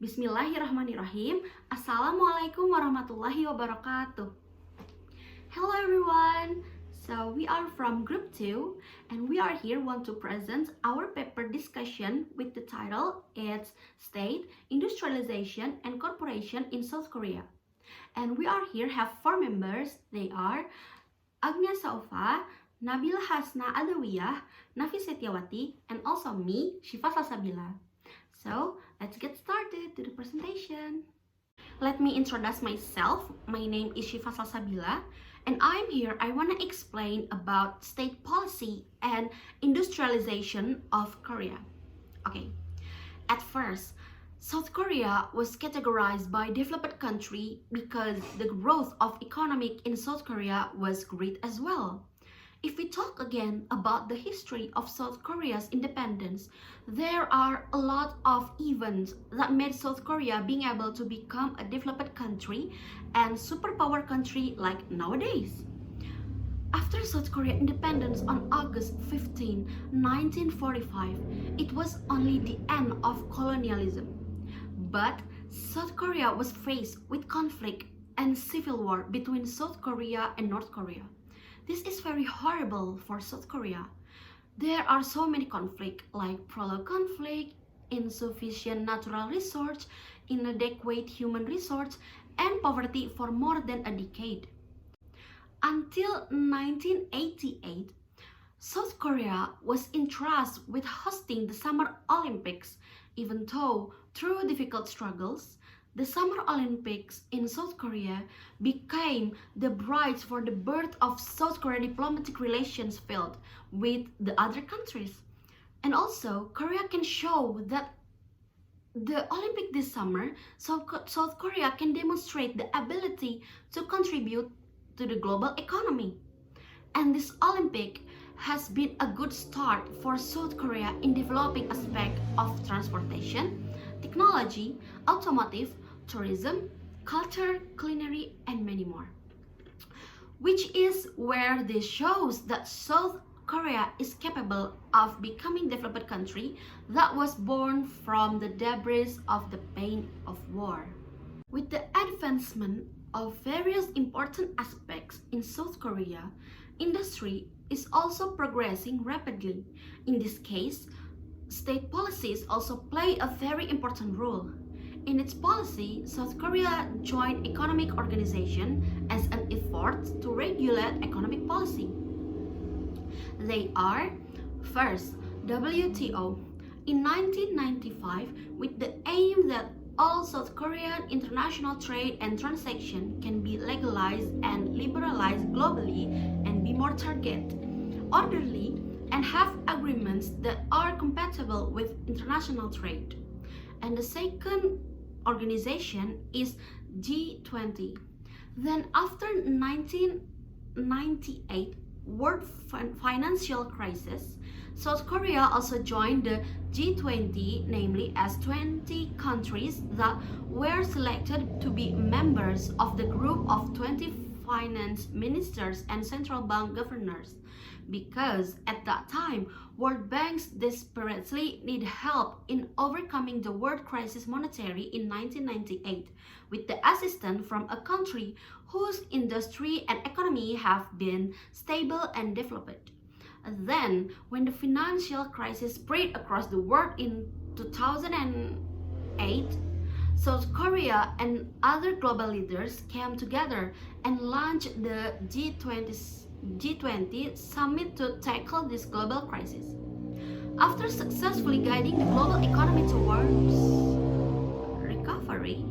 Bismillahirrahmanirrahim. Assalamualaikum warahmatullahi wabarakatuh. Hello everyone. So we are from group 2 and we are here want to present our paper discussion with the title it's State, Industrialization and Corporation in South Korea. And we are here have 4 members. They are Agnia Saufa, Nabila Hasna Adawiyah, Nafi Setiawati, and also me, Shifa Salsabila. So, let's get started to the presentation. Let me introduce myself. My name is Shifa Salsabila, and I'm here. I want to explain about state policy and industrialization of Korea. Okay, at first, South Korea was categorized by developed country because the growth of economic in South Korea was great as well. If we talk again about the history of South Korea's independence, there are a lot of events that made South Korea being able to become a developed country and superpower country like nowadays. After South Korea independence on August 15, 1945, it was only the end of colonialism. But South Korea was faced with conflict and civil war between South Korea and North Korea. This is very horrible for South Korea. There are so many conflicts like prolonged conflict, insufficient natural resources, inadequate human resources, and poverty for more than a decade. Until 1988, South Korea was entrusted with hosting the Summer Olympics, even though through difficult struggles, the Summer Olympics in South Korea became the bridge for the birth of South Korea diplomatic relations field with the other countries. And also, Korea can show that the Olympic this summer, South Korea can demonstrate the ability to contribute to the global economy. And this Olympic has been a good start for South Korea in developing aspects of transportation, technology, automotive, tourism, culture, culinary, and many more. Which is where this shows that South Korea is capable of becoming a developed country that was born from the debris of the pain of war. With the advancement of various important aspects in South Korea, industry is also progressing rapidly. In this case, state policies also play a very important role. In its policy, South Korea joined economic organization as an effort to regulate economic policy. They are, first, WTO in 1995 with the aim that all South Korean international trade and transaction can be legalized and liberalized globally and be more targeted, orderly, and have agreements that are compatible with international trade. And the second organization is G20. Then after 1998 World Financial Crisis, South Korea also joined the G20, namely as 20 countries that were selected to be members of the group of 20 finance ministers and central bank governors. Because at that time, World Banks desperately need help in overcoming the world crisis monetary in 1998 with the assistance from a country whose industry and economy have been stable and developed. Then, when the financial crisis spread across the world in 2008, South Korea and other global leaders came together and launched the G20 summit to tackle this global crisis. After successfully guiding the global economy towards recovery,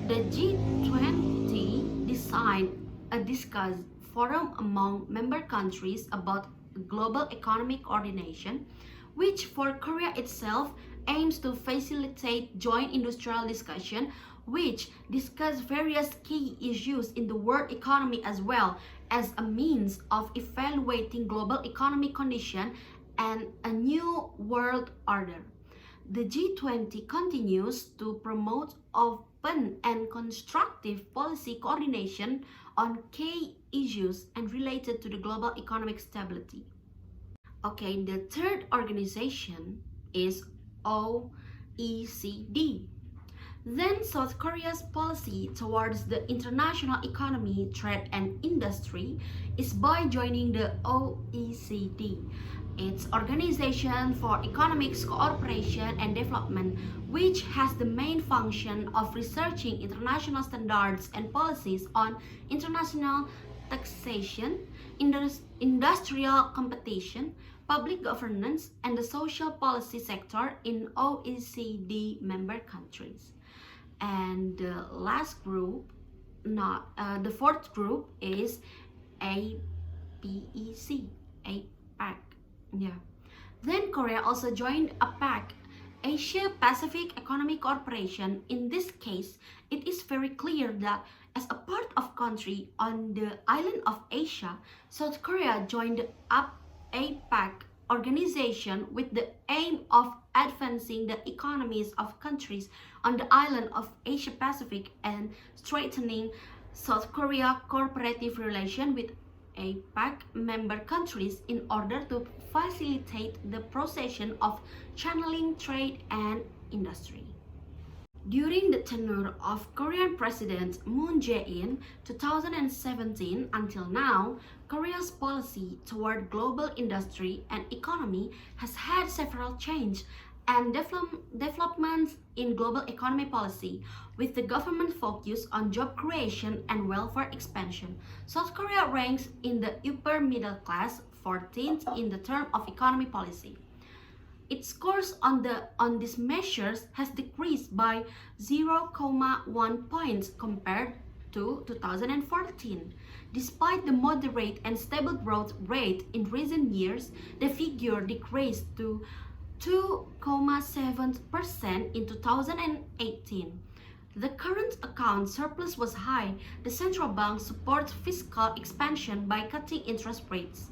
the G20 designed a discussed forum among member countries about global economic coordination, which for Korea itself aims to facilitate joint industrial discussion which discuss various key issues in the world economy as well as a means of evaluating global economic condition and a new world order. The G20 continues to promote open and constructive policy coordination on key issues and related to the global economic stability. Okay, the third organization is OECD. OECD. Then South Korea's policy towards the international economy, trade and industry is by joining the OECD. It's Organization for Economic Cooperation and Development, which has the main function of researching international standards and policies on international taxation, industrial competition, public governance, and the social policy sector in OECD member countries. And the last group, not the fourth group, is APEC, APEC. Yeah. Then Korea also joined APEC, Asia Pacific Economic Cooperation. In this case, it is very clear that as a part of country on the island of Asia, South Korea joined the APEC organization with the aim of advancing the economies of countries on the island of Asia Pacific and strengthening South Korea cooperative relation with APEC member countries in order to facilitate the procession of channeling trade and industry. During the tenure of Korean President Moon Jae-in 2017 until now, Korea's policy toward global industry and economy has had several changes and developments in global economy policy, with the government focus on job creation and welfare expansion. South Korea ranks in the upper middle class, 14th in the term of economy policy. Its scores on these measures has decreased by 0.1 points compared to 2014. Despite the moderate and stable growth rate in recent years, the figure decreased to 2.7% in 2018. The current account surplus was high. The central bank supports fiscal expansion by cutting interest rates.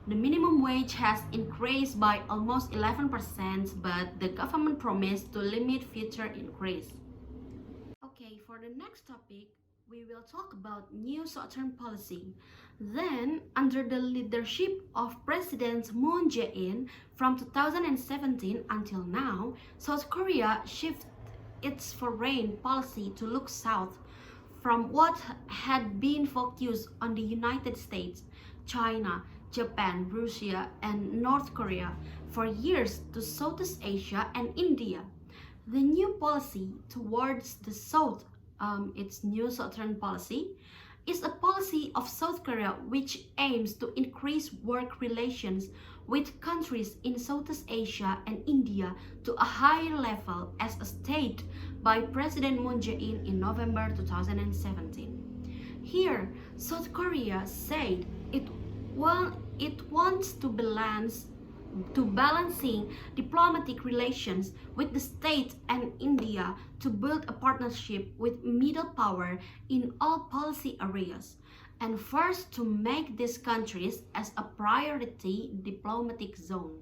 The minimum wage has increased by almost 11%, but the government promised to limit future increase. Okay, for the next topic, we will talk about new Southern policy. Then, under the leadership of President Moon Jae-in from 2017 until now, South Korea shifted its foreign policy to look south from what had been focused on the United States, China, Japan, Russia, and North Korea for years to Southeast Asia and India. The new policy towards the South, its new Southern policy, is a policy of South Korea which aims to increase work relations with countries in Southeast Asia and India to a higher level as stated by President Moon Jae-in in November 2017. Here, South Korea said it wants to balancing diplomatic relations with the States and India to build a partnership with middle power in all policy areas, and first to make these countries as a priority diplomatic zone.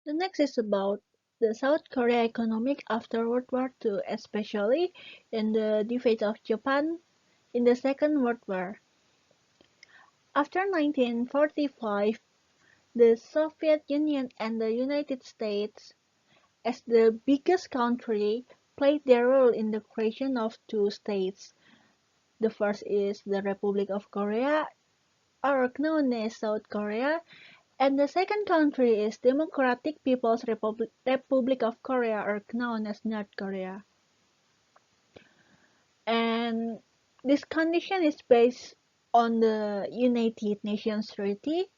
The next is about the South Korea economic after World War II, especially in the defeat of Japan in the Second World War. After 1945, the Soviet Union and the United States, as the biggest country, played their role in the creation of two states. The first is the Republic of Korea, or known as South Korea, and the second country is Democratic People's Republic of Korea, or known as North Korea. And this condition is based on the United Nations Treaty.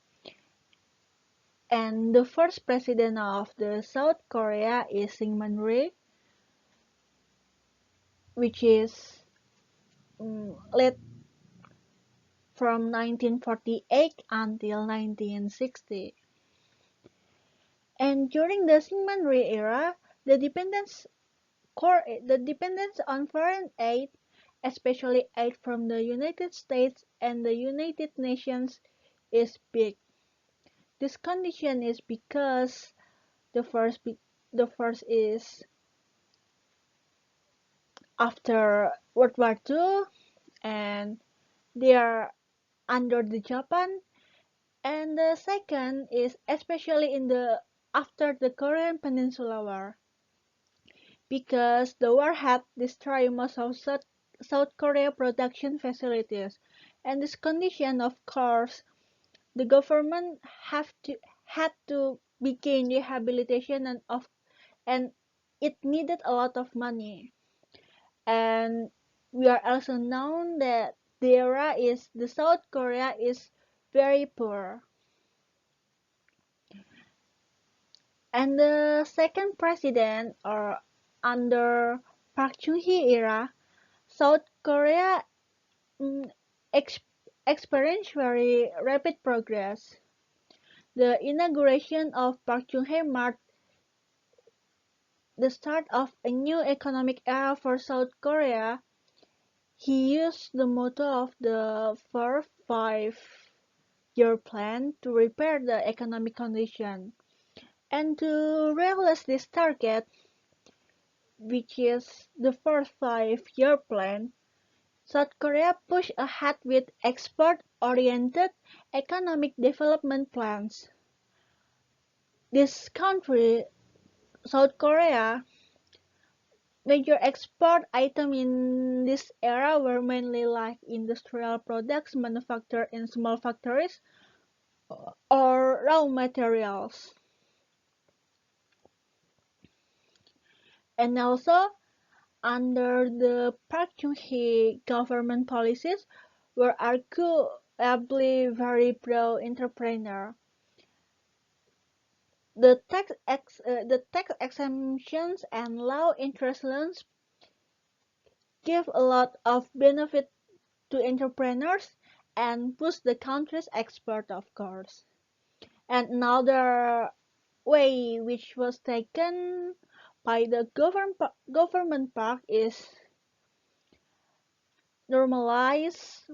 And the first president of the South Korea is Syngman Rhee, which is led from 1948 until 1960. And during the Syngman Rhee era, the dependence on foreign aid, especially aid from the United States and the United Nations, is big. This condition is because the first is after World War II, and they are under the Japan, and the second is especially in the after the Korean Peninsula War. because the war had destroyed most of South Korea production facilities. And this condition, of course, the government had to begin rehabilitation and it needed a lot of money. And we are also known that the South Korea is very poor. And the second president, or under Park Chung-hee era, South Korea mm, ex- experienced very rapid progress. The inauguration of Park Chung-hee marked the start of a new economic era for South Korea. He used the motto of the first five-year plan to repair the economic condition. And to realize this target, which is the first five-year plan, South Korea pushed ahead with export-oriented economic development plans. This country, South Korea, major export items in this era were mainly like industrial products manufactured in small factories or raw materials. And also, under the Park Chung-hee government policies were arguably very pro-entrepreneur. The tax exemptions and low interest loans give a lot of benefit to entrepreneurs and boost the country's export, of course. And another way which was taken by the government part is normalize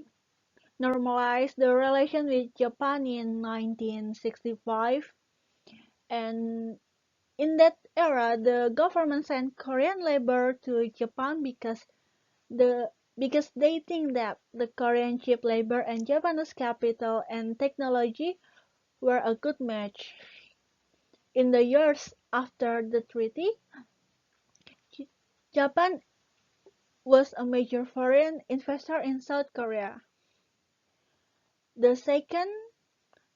normalize the relation with Japan in 1965. And in that era, the government sent Korean labor to Japan because they think that the Korean cheap labor and Japanese capital and technology were a good match. In the years after the treaty, Japan was a major foreign investor in South Korea, the second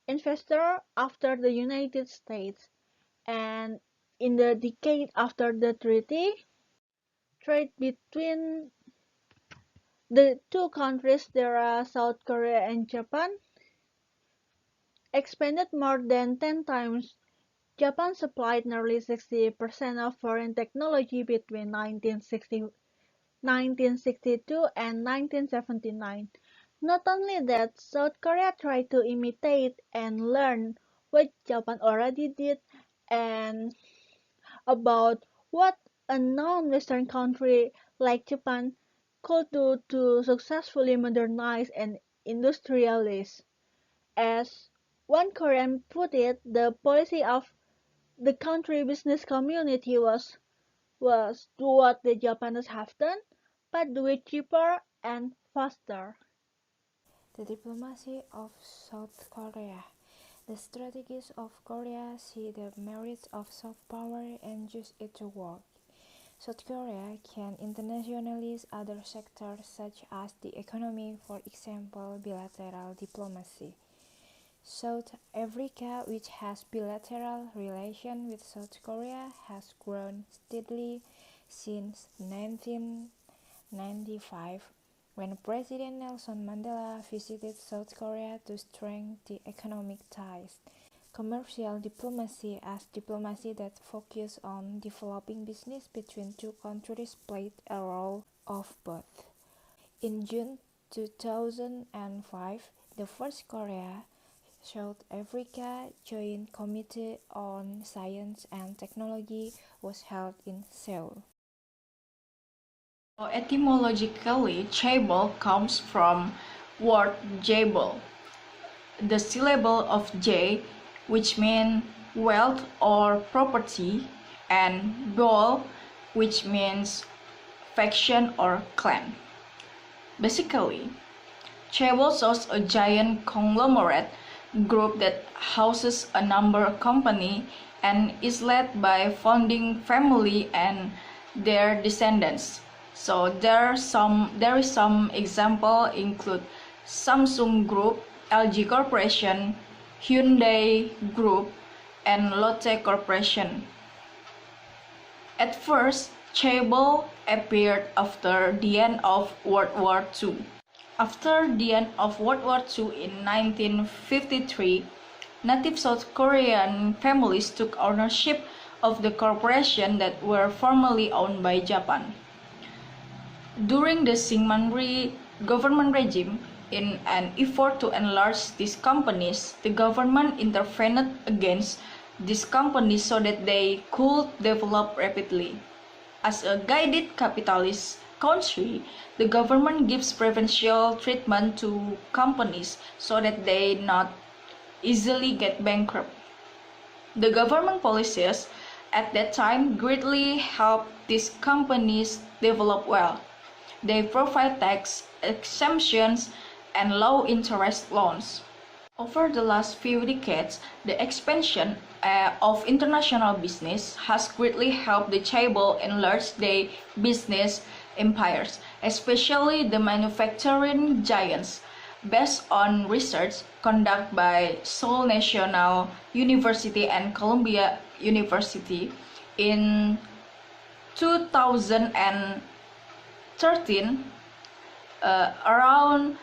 investor after the United States. And in the decade after the treaty, trade between the two countries, there are South Korea and Japan, expanded more than 10 times. Japan supplied nearly 60% of foreign technology between 1962 and 1979. Not only that, South Korea tried to imitate and learn what Japan already did and about what a non-Western country like Japan could do to successfully modernize and industrialize. As one Korean put it, the policy of the country business community was do what the Japanese have done, but do it cheaper and faster. The diplomacy of South Korea. The strategists of Korea see the merits of soft power and use it to work. South Korea can internationalize other sectors such as the economy, for example, bilateral diplomacy. South Africa, which has bilateral relations with South Korea, has grown steadily since 1995, when President Nelson Mandela visited South Korea to strengthen the economic ties. Commercial diplomacy, as diplomacy that focuses on developing business between two countries, played a role of both. In June 2005, the first Korea South Africa Joint Committee on Science and Technology was held in Seoul. So etymologically, chaebol comes from word jaebol, the syllable of J, which means wealth or property, and bol, which means faction or clan. Basically, chaebol shows a giant conglomerate group that houses a number of companies and is led by founding family and their descendants. So there is some example include Samsung Group, LG Corporation, Hyundai Group, and Lotte Corporation. At first, Chaebol appeared after the end of World War II. After the end of World War II in 1953, native South Korean families took ownership of the corporations that were formerly owned by Japan. During the Syngman government regime, in an effort to enlarge these companies, the government intervened against these companies so that they could develop rapidly. As a guided capitalist country, the government gives preferential treatment to companies so that they not easily get bankrupt. The government policies at that time greatly helped these companies develop well. They provide tax exemptions and low interest loans. Over the last few decades, the expansion of international business has greatly helped the Chaebol enlarge their business empires, especially the manufacturing giants. Based on research conducted by Seoul National University and Columbia University in 2013, around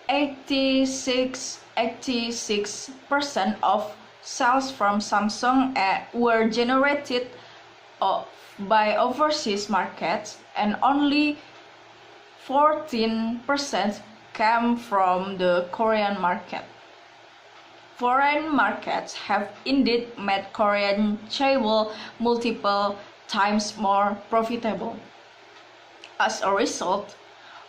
86% of sales from Samsung were generated by overseas markets, and only 14% came from the Korean market. Foreign markets have indeed made Korean Chaebol multiple times more profitable. As a result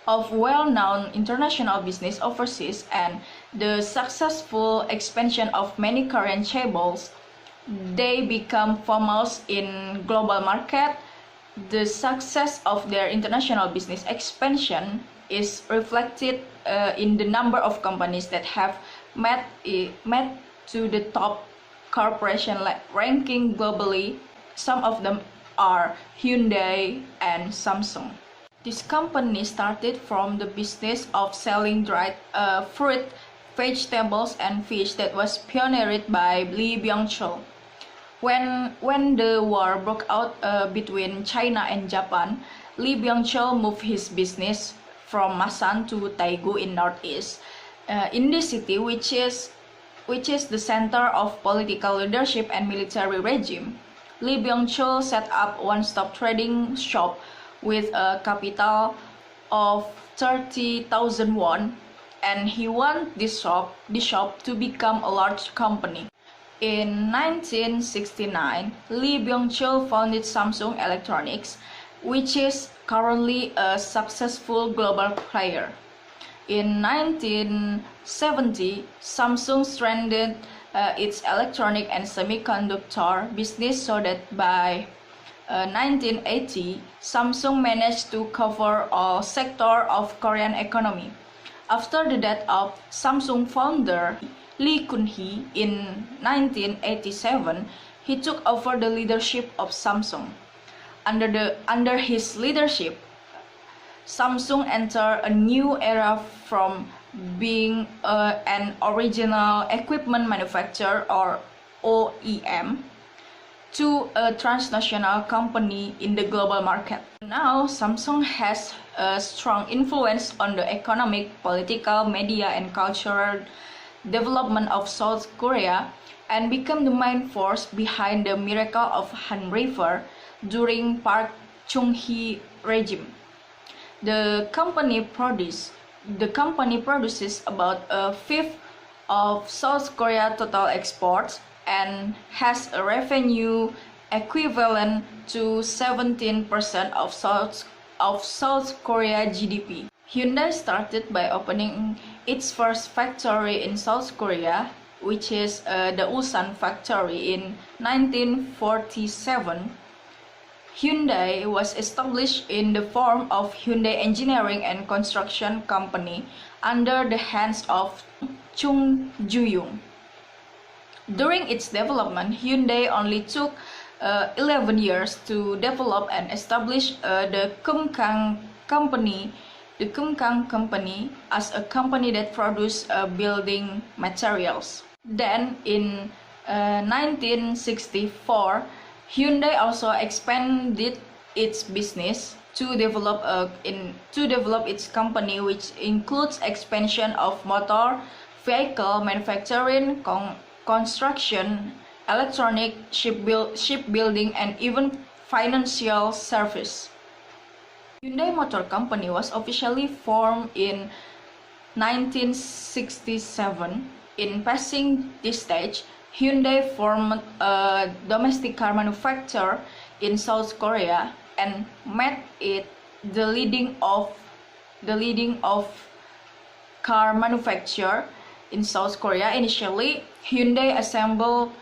of well-known international business overseas and the successful expansion of many Korean Chaebols, they become famous in global market. The success of their international business expansion is reflected in the number of companies that have made to the top corporation ranking globally. Some of them are Hyundai and Samsung. This company started from the business of selling dried fruit, vegetables, and fish that was pioneered by Lee Byung-chul. When the war broke out between China and Japan, Lee Byung-chul moved his business from Masan to Daegu in northeast. In this city, which is the center of political leadership and military regime, Lee Byung-chul set up one-stop trading shop with a capital of 30,000 won, and he wanted this shop to become a large company. In 1969, Lee Byung-chul founded Samsung Electronics, which is currently a successful global player. In 1970, Samsung strengthened its electronic and semiconductor business so that by 1980, Samsung managed to cover all sectors of Korean economy. After the death of Samsung founder Lee Kun-hee in 1987, he took over the leadership of Samsung. Under his leadership, Samsung entered a new era from being an original equipment manufacturer or OEM to a transnational company in the global market. Now, Samsung has a strong influence on the economic, political, media, and cultural development of South Korea and become the main force behind the miracle of Han River during Park Chung-hee regime. The company produces about a fifth of South Korea's total exports and has a revenue equivalent to 17% of South Korea GDP. Hyundai started by opening its first factory in South Korea, which is the Ulsan factory, in 1947. Hyundai was established in the form of Hyundai Engineering and Construction Company under the hands of Chung Ju-young. During its development, Hyundai only took 11 years to develop and establish the Kumkang Company. The Kumkang Company as a company that produces building materials. Then in 1964, Hyundai also expanded its business to develop its company, which includes expansion of motor vehicle manufacturing, construction, electronic, shipbuilding, and even financial service. Hyundai Motor Company was officially formed in 1967. In passing this stage, Hyundai formed a domestic car manufacturer in South Korea and made it the leading of car manufacturer in South Korea. Initially, Hyundai assembled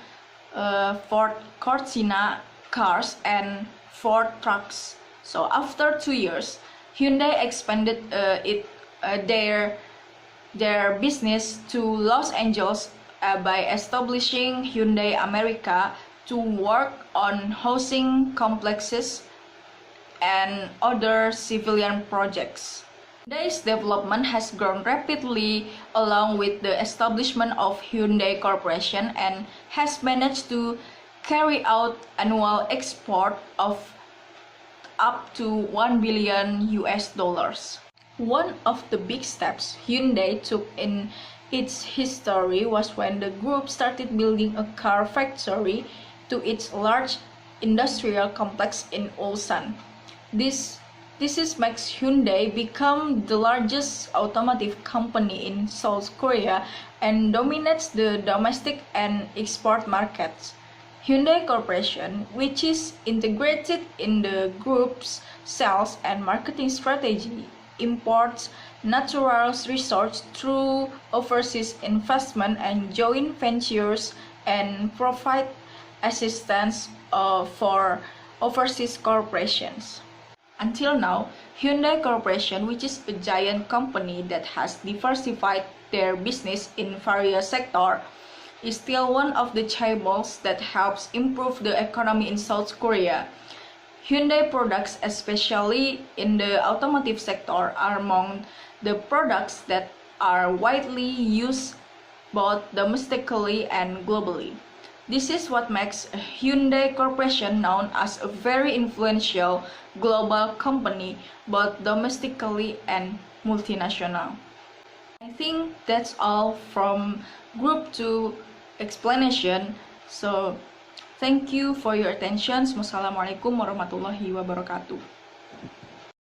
Ford Cortina cars and Ford trucks. So after 2 years, Hyundai expanded their business to Los Angeles by establishing Hyundai America to work on housing complexes and other civilian projects. Hyundai's development has grown rapidly along with the establishment of Hyundai Corporation and has managed to carry out annual export of up to $1 billion. One of the big steps Hyundai took in its history was when the group started building a car factory to its large industrial complex in Ulsan. This makes Hyundai become the largest automotive company in South Korea and dominates the domestic and export markets. Hyundai Corporation, which is integrated in the group's sales and marketing strategy, imports natural resources through overseas investment and joint ventures and provide assistance for overseas corporations. Until now, Hyundai Corporation, which is a giant company that has diversified their business in various sectors, is still one of the chaebols that helps improve the economy in South Korea. Hyundai products, especially in the automotive sector, are among the products that are widely used both domestically and globally. This is what makes Hyundai Corporation known as a very influential global company, both domestically and multinational. I think that's all from Group 2 explanation. So, thank you for your attention. Wassalamualaikum warahmatullahi wabarakatuh.